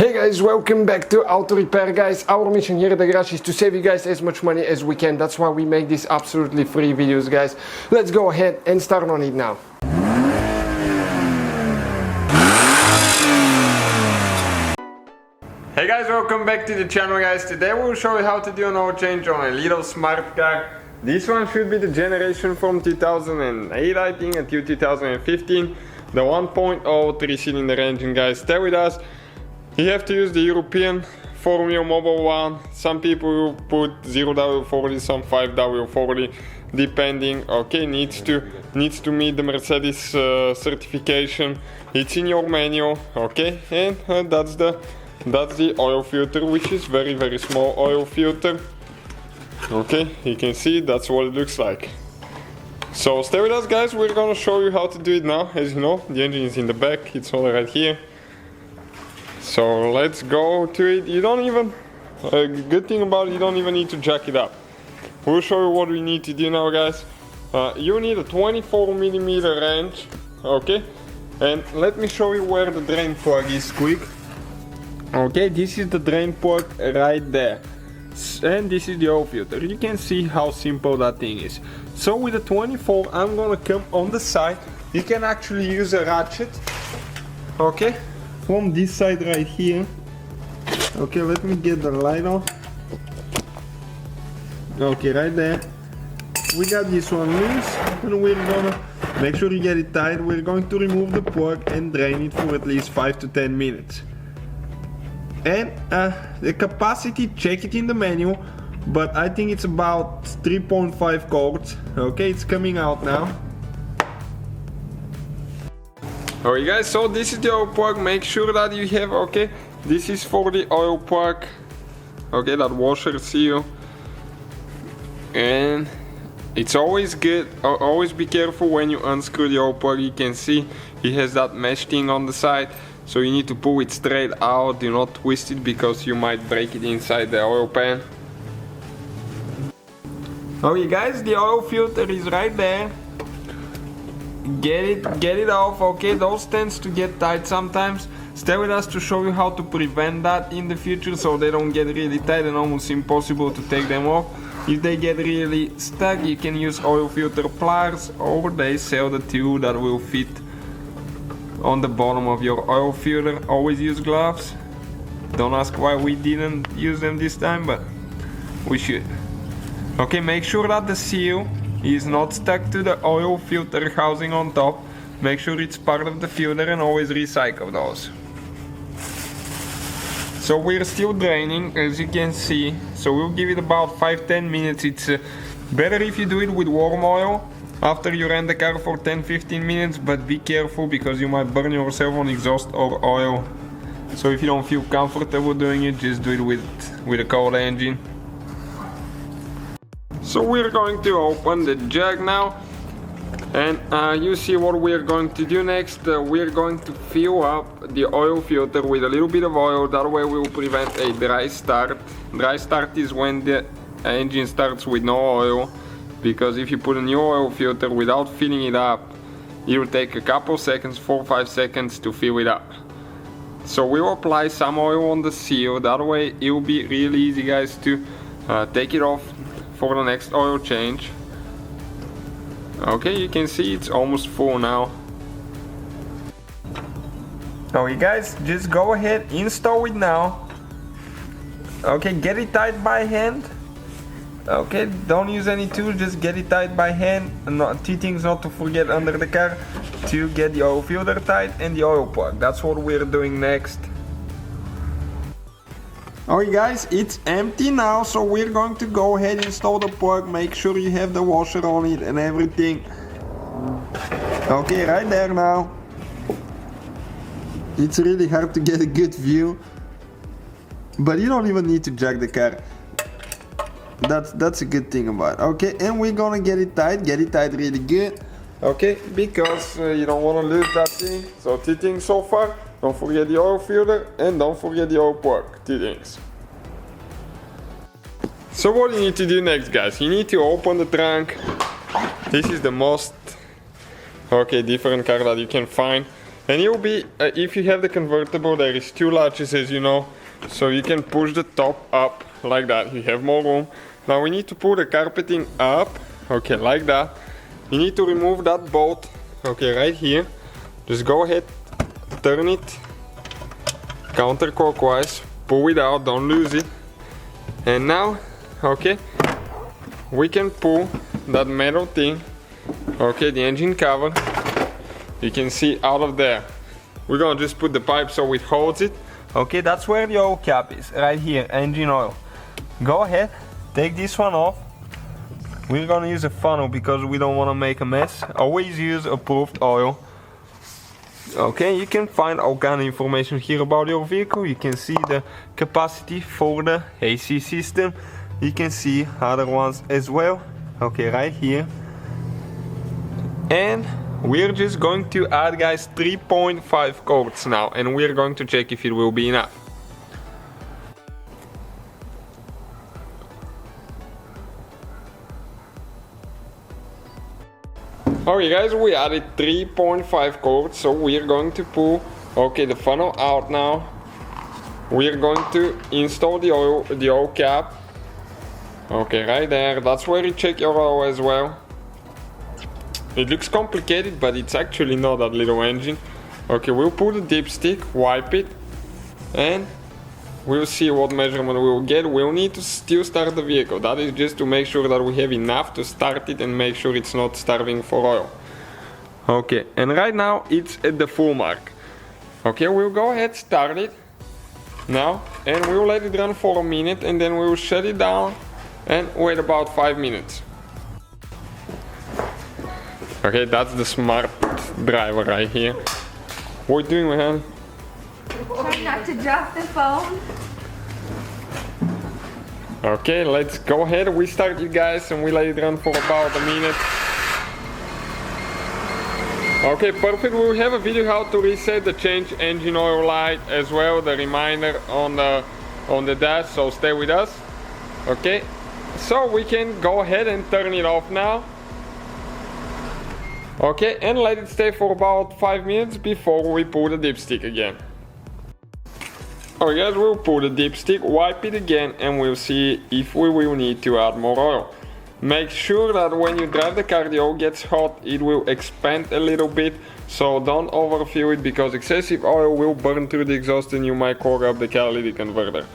Hey guys, welcome back to Auto Repair guys. Our mission here at the garage is to save you guys as much money as we can. That's why we make these absolutely free videos guys. Let's go ahead and start on it now. Hey guys, welcome back to the channel guys. Today we'll show you how to do an oil change on a little smart car. This one should be the generation from 2008 I think until 2015. The 1.0 3-cylinder engine guys. Stay with us. You have to use the European Formula Mobile one. Some people will put 0W40, some 5W40 depending. Okay, needs to meet the Mercedes certification. It's in your manual. Okay, and that's the oil filter, which is very small oil filter. Okay, you can see that's what it looks like. So stay with us guys, we're gonna show you how to do it now. As you know, the engine is in the back, it's all right here. So let's go to it. You don't even, good thing about it, you don't even need to jack it up. We'll show you what we need to do now guys. You need a 24mm wrench, okay? And let me show you where the drain plug is quick. Okay, this is the drain plug right there. And this is the oil filter. You can see how simple that thing is. So with the 24, I'm gonna come on the side. You can actually use a ratchet. Okay, from this side right here. Okay, let me get the light on. Okay, right there. We got this one loose, and we're gonna make sure you get it tight. We're going to remove the plug and drain it for at least 5 to 10 minutes. And the capacity, check it in the manual, but I think it's about 3.5 quarts. Okay, it's coming out now. Alright guys, so this is the oil plug. Make sure that you have, okay, this is for the oil plug. Okay, that washer seal. And it's always good, always be careful when you unscrew the oil plug. You can see it has that mesh thing on the side. So you need to pull it straight out, do not twist it because you might break it inside the oil pan. Okay guys, the oil filter is right there. Get it off, okay? Those tends to get tight sometimes. Stay with us to show you how to prevent that in the future so they don't get really tight and almost impossible to take them off. If they get really stuck, you can use oil filter pliers, or they sell the tool that will fit on the bottom of your oil filter. Always use gloves. Don't ask why we didn't use them this time, but we should. Okay, make sure that the seal is not stuck to the oil filter housing on top. Make sure it's part of the filter and always recycle those. So we're still draining, as you can see. So we'll give it about 5-10 minutes. It's better if you do it with warm oil after you ran the car for 10-15 minutes, but be careful because you might burn yourself on exhaust or oil. So if you don't feel comfortable doing it, just do it with a cold engine. So we're going to open the jug now, and you see what we're going to do next. We're going to fill up the oil filter with a little bit of oil. That way we'll prevent a dry start. Dry start is when the engine starts with no oil. Because if you put a new oil filter without filling it up, it will take a couple seconds, 4-5 seconds to fill it up. So we'll apply some oil on the seal. That way it will be really easy guys to take it off for the next oil change. Okay, you can see it's almost full now. Okay guys, just go ahead, install it now. Okay, get it tight by hand. Okay, don't use any tool, just get it tight by hand. Two things not to forget under the car: to get the oil filter tight and the oil plug. That's what we're doing next. Alright guys, it's empty now, so we're going to go ahead and install the plug. Make sure you have the washer on it and everything. Okay, right there now. It's really hard to get a good view, but you don't even need to jack the car. That's a good thing about it. Okay, and we're gonna get it tight really good. Okay, because you don't want to lose that thing. So 2 things so far: don't forget the oil filter and don't forget the oil plug. 2 things. So what you need to do next guys, you need to open the trunk. This is the most different car that you can find. And you'll be, if you have the convertible, there is 2 latches, as you know, so you can push the top up like that. You have more room. Now we need to pull the carpeting up, okay, like that. You need to remove that bolt, okay, right here. Just go ahead, turn it counterclockwise, pull it out, don't lose it. And now, okay, we can pull that metal thing, okay, the engine cover, you can see out of there. We're gonna just put the pipe so it holds it. Okay, that's where the oil cap is, right here, engine oil. Go ahead, take this one off. We're gonna use a funnel because we don't wanna make a mess. Always use approved oil. Okay, you can find all kind of information here about your vehicle. You can see the capacity for the AC system. You can see other ones as well. Okay, right here. And we're just going to add, guys, 3.5 quarts now, and we're going to check if it will be enough. Okay guys, we added 3.5 quarts, so we're going to pull, okay, the funnel out now. We're going to install the oil cap. Okay, right there, that's where you check your oil as well. It looks complicated, but it's actually not that little engine. Okay, we'll pull the dipstick, wipe it, and we'll see what measurement we will get. We'll need to still start the vehicle. That is just to make sure that we have enough to start it and make sure it's not starving for oil. Okay, and right now it's at the full mark. Okay, we'll go ahead, start it now, and we'll let it run for a minute, and then we'll shut it down and wait about 5 minutes. Okay, that's the smart driver right here. What are you doing, my honey? Try not to drop the phone. Okay, let's go ahead. We start it, guys, and we let it run for about a minute. Okay, perfect. We'll have a video how to reset the change engine oil light as well, the reminder on the dash, so stay with us. Okay, so we can go ahead and turn it off now. Okay, and let it stay for about 5 minutes before we pull the dipstick again. Alright guys, we'll pull the dipstick, wipe it again, and we'll see if we will need to add more oil. Make sure that when you drive the car, the oil gets hot, it will expand a little bit, so don't overfill it because excessive oil will burn through the exhaust and you might clog up the catalytic converter.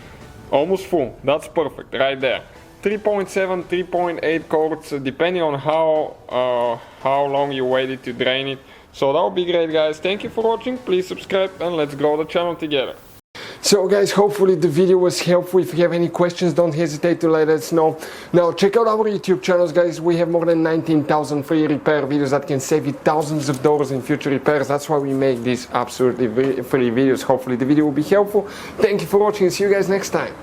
Almost full, that's perfect, right there. 3.7, 3.8 quarts, depending on how long you waited to drain it. So that would be great, guys. Thank you for watching. Please subscribe and let's grow the channel together. So guys, hopefully the video was helpful. If you have any questions, don't hesitate to let us know. Now check out our YouTube channels, guys. We have more than 19,000 free repair videos that can save you thousands of dollars in future repairs. That's why we make these absolutely free videos. Hopefully the video will be helpful. Thank you for watching. See you guys next time.